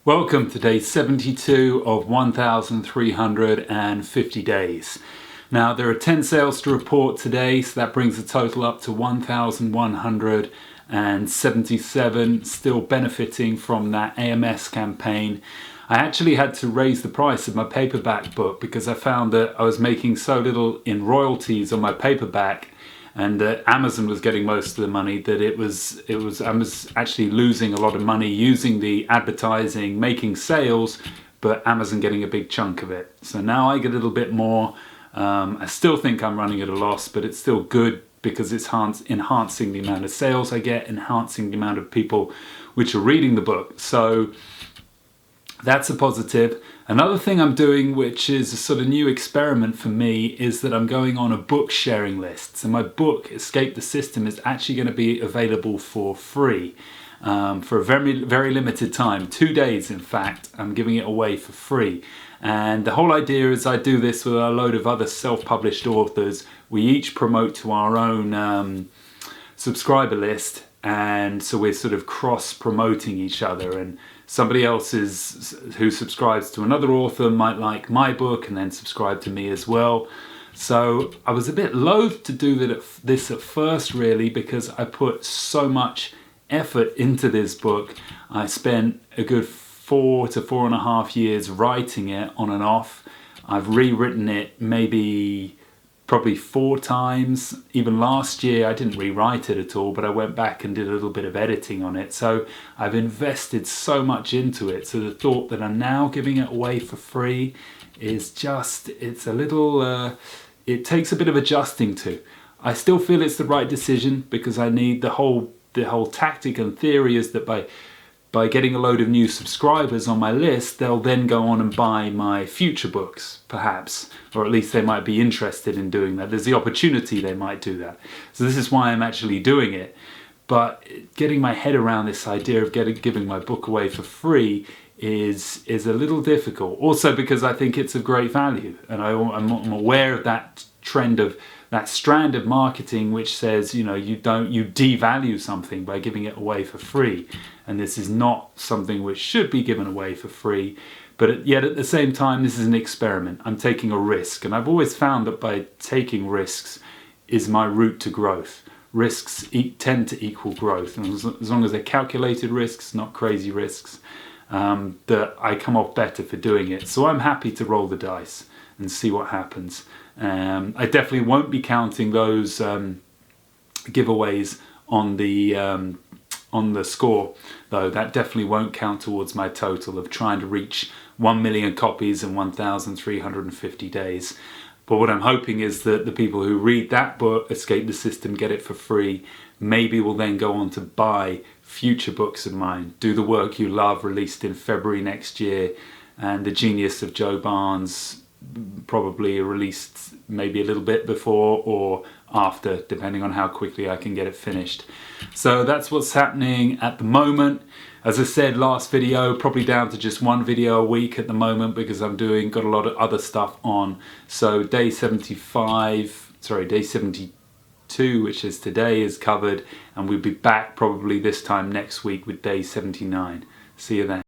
Welcome to day 72 of 1,350 days. Now there are 10 sales to report today, so that brings the total up to 1,177, still benefiting from that AMS campaign. I actually had to raise the price of my paperback book because I found that I was making so little in royalties on my paperback, and Amazon was getting most of the money, that I was actually losing a lot of money using the advertising, making sales, but Amazon getting a big chunk of it. So now I get a little bit more. I still think I'm running at a loss, but it's still good because it's enhancing the amount of sales I get, enhancing the amount of people which are reading the book. So that's a positive. Another thing I'm doing, which is a sort of new experiment for me, is that I'm going on a book sharing list. So my book, Escape the System, is actually going to be available for free for a very, very limited time. 2 days, in fact, I'm giving it away for free. And the whole idea is I do this with a load of other self-published authors. We each promote to our own subscriber list, and so we're sort of cross-promoting each other, and somebody else who subscribes to another author might like my book and then subscribe to me as well. So I was a bit loath to do this at first, really, because I put so much effort into this book. I spent a good 4 to 4.5 years writing it on and off. I've rewritten it probably 4 times. Even last year I didn't rewrite it at all, but I went back and did a little bit of editing on it. So I've invested so much into it. So the thought that I'm now giving it away for free is just, it's a little, it takes a bit of adjusting to. I still feel it's the right decision because I need the whole tactic and theory is that by getting a load of new subscribers on my list, they'll then go on and buy my future books, perhaps, or at least they might be interested in doing that. There's the opportunity they might do that. So this is why I'm actually doing it. But getting my head around this idea of giving my book away for free is a little difficult. Also because I think it's of great value, and I'm aware of that trend of that strand of marketing which says, you devalue something by giving it away for free, and this is not something which should be given away for free. But yet at the same time, this is an experiment. I'm taking a risk, and I've always found that by taking risks is my route to growth. Risks tend to equal growth, and as long as they're calculated risks, not crazy risks, that I come off better for doing it. So I'm happy to roll the dice and see what happens. I definitely won't be counting those giveaways on the score, though. That definitely won't count towards my total of trying to reach 1 million copies in 1,350 days. But what I'm hoping is that the people who read that book, Escape the System, get it for free, maybe will then go on to buy future books of mine. Do the Work You Love, released in February next year, and The Genius of Joe Barnes, probably released maybe a little bit before or after, depending on how quickly I can get it finished. So that's what's happening at the moment. As I said last video, probably down to just 1 video a week at the moment because got a lot of other stuff on. So day 72, which is today, is covered, and we'll be back probably this time next week with day 79. See you then.